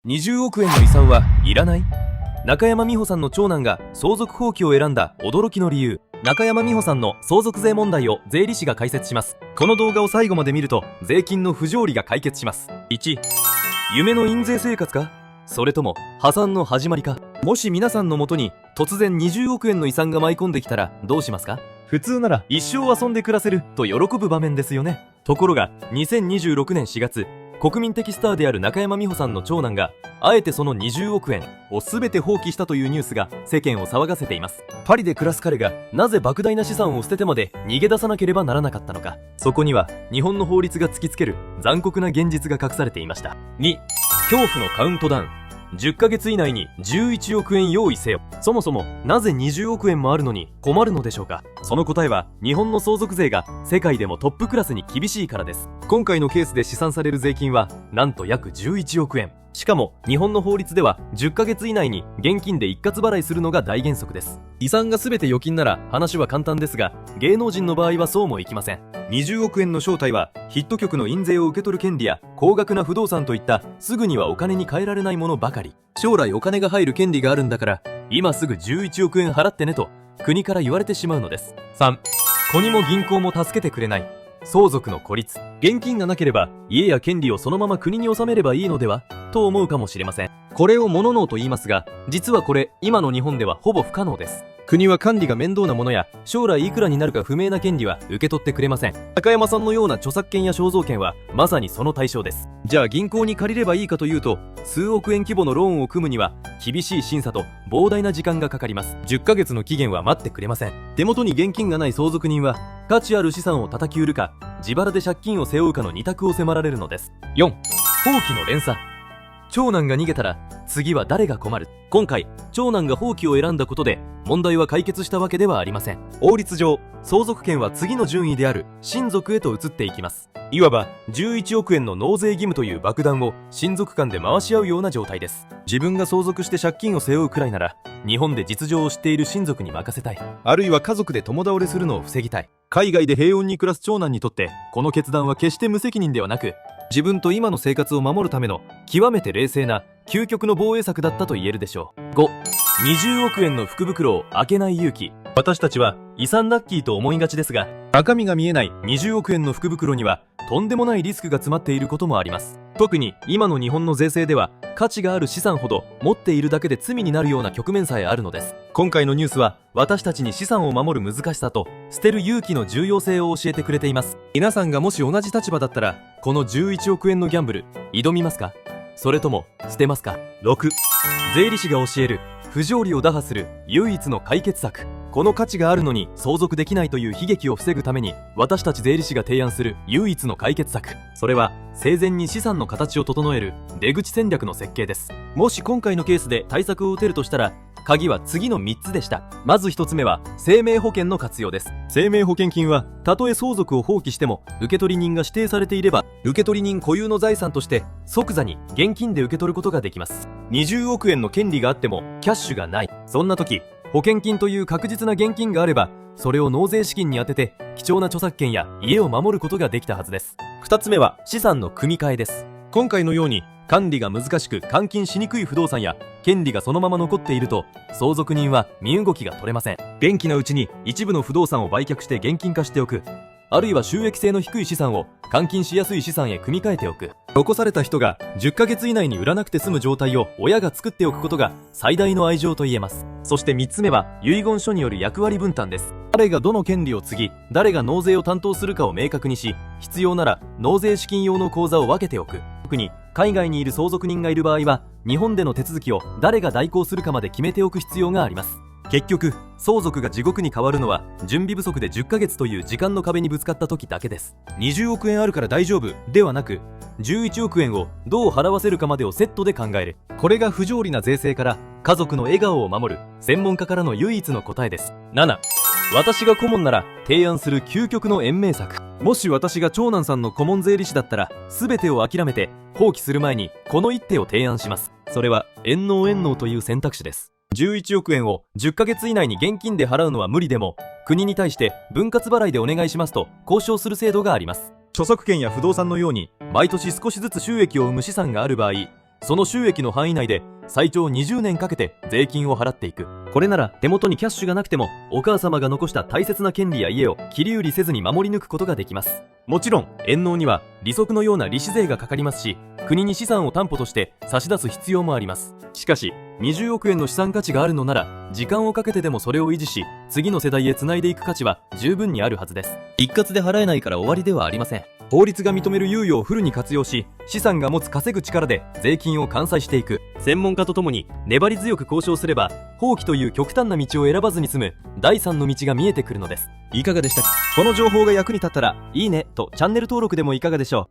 20億円の遺産はいらない？中山美穂さんの長男が相続放棄を選んだ驚きの理由。中山美穂さんの相続税問題を税理士が解説します。この動画を最後まで見ると税金の不条理が解決します。1、夢の印税生活か、それとも破産の始まりか。もし皆さんの元に突然20億円の遺産が舞い込んできたらどうしますか？普通なら一生遊んで暮らせると喜ぶ場面ですよね。ところが2026年4月、国民的スターである中山美穂さんの長男があえてその20億円を全て放棄したというニュースが世間を騒がせています。パリで暮らす彼がなぜ莫大な資産を捨ててまで逃げ出さなければならなかったのか。そこには日本の法律が突きつける残酷な現実が隠されていました。2、恐怖のカウントダウン。10ヶ月以内に11億円用意せよ。そもそもなぜ20億円もあるのに困るのでしょうか。その答えは日本の相続税が世界でもトップクラスに厳しいからです。今回のケースで試算される税金はなんと約11億円。しかも日本の法律では10ヶ月以内に現金で一括払いするのが大原則です。遺産が全て預金なら話は簡単ですが、芸能人の場合はそうもいきません。20億円の正体はヒット曲の印税を受け取る権利や高額な不動産といったすぐにはお金に換えられないものばかり。将来お金が入る権利があるんだから今すぐ11億円払ってねと国から言われてしまうのです。3、子にも銀行も助けてくれない。相続の孤立。現金がなければ家や権利をそのまま国に納めればいいのではと思うかもしれません。これをモノノーと言いますが、実はこれ今の日本ではほぼ不可能です。国は管理が面倒なものや将来いくらになるか不明な権利は受け取ってくれません。中山さんのような著作権や肖像権はまさにその対象です。じゃあ銀行に借りればいいかというと、数億円規模のローンを組むには厳しい審査と膨大な時間がかかります。10ヶ月の期限は待ってくれません。手元に現金がない相続人は価値ある資産を叩き売るか自腹で借金を背負うかの2択を迫られるのです。4、放棄の連鎖。長男が逃げたら次は誰が困る。今回長男が放棄を選んだことで問題は解決したわけではありません。法律上相続権は次の順位である親族へと移っていきます。いわば11億円の納税義務という爆弾を親族間で回し合うような状態です。自分が相続して借金を背負うくらいなら日本で実情を知っている親族に任せたい。あるいは家族で共倒れするのを防ぎたい。海外で平穏に暮らす長男にとってこの決断は決して無責任ではなく、自分と今の生活を守るための極めて冷静な究極の防衛策だったと言えるでしょう。5、20億円の福袋を開けない勇気。私たちは遺産ラッキーと思いがちですが、中身が見えない20億円の福袋にはとんでもないリスクが詰まっていることもあります。特に今の日本の税制では価値がある資産ほど持っているだけで罪になるような局面さえあるのです。今回のニュースは私たちに資産を守る難しさと捨てる勇気の重要性を教えてくれています。皆さんがもし同じ立場だったらこの11億円のギャンブル挑みますか？それとも捨てますか？ 6、税理士が教える不条理を打破する唯一の解決策。この価値があるのに相続できないという悲劇を防ぐために私たち税理士が提案する唯一の解決策、それは生前に資産の形を整える出口戦略の設計です。もし今回のケースで対策を打てるとしたら鍵は次の3つでした。まず1つ目は生命保険の活用です。生命保険金はたとえ相続を放棄しても受取人が指定されていれば受取人固有の財産として即座に現金で受け取ることができます。20億円の権利があってもキャッシュがない。そんな時保険金という確実な現金があればそれを納税資金に充てて貴重な著作権や家を守ることができたはずです。2つ目は資産の組み替えです。今回のように管理が難しく換金しにくい不動産や権利がそのまま残っていると相続人は身動きが取れません。元気なうちに一部の不動産を売却して現金化しておく、あるいは収益性の低い資産を換金しやすい資産へ組み替えておく。残された人が10ヶ月以内に売らなくて済む状態を親が作っておくことが最大の愛情と言えます。そして3つ目は遺言書による役割分担です。誰がどの権利を継ぎ誰が納税を担当するかを明確にし、必要なら納税資金用の口座を分けておく。特に海外にいる相続人がいる場合は日本での手続きを誰が代行するかまで決めておく必要があります。結局相続が地獄に変わるのは準備不足で10ヶ月という時間の壁にぶつかった時だけです。20億円あるから大丈夫ではなく、11億円をどう払わせるかまでをセットで考える。これが不条理な税制から家族の笑顔を守る専門家からの唯一の答えです。7、私が顧問なら提案する究極の延命策。もし私が長男さんの顧問税理士だったら全てを諦めて放棄する前にこの一手を提案します。それは延納延納という選択肢です。11億円を10ヶ月以内に現金で払うのは無理でも国に対して分割払いでお願いしますと交渉する制度があります。著作権や不動産のように毎年少しずつ収益を生む資産がある場合、その収益の範囲内で最長20年かけて税金を払っていく。これなら手元にキャッシュがなくてもお母様が残した大切な権利や家を切り売りせずに守り抜くことができます。もちろん遠納には利息のような利子税がかかりますし、国に資産を担保として差し出す必要もあります。しかし20億円の資産価値があるのなら、時間をかけてでもそれを維持し、次の世代へつないでいく価値は十分にあるはずです。一括で払えないから終わりではありません。法律が認める猶予をフルに活用し、資産が持つ稼ぐ力で税金を完済していく。専門家とともに粘り強く交渉すれば、放棄という極端な道を選ばずに済む第三の道が見えてくるのです。いかがでしたか？この情報が役に立ったらいいねとチャンネル登録でもいかがでしょう。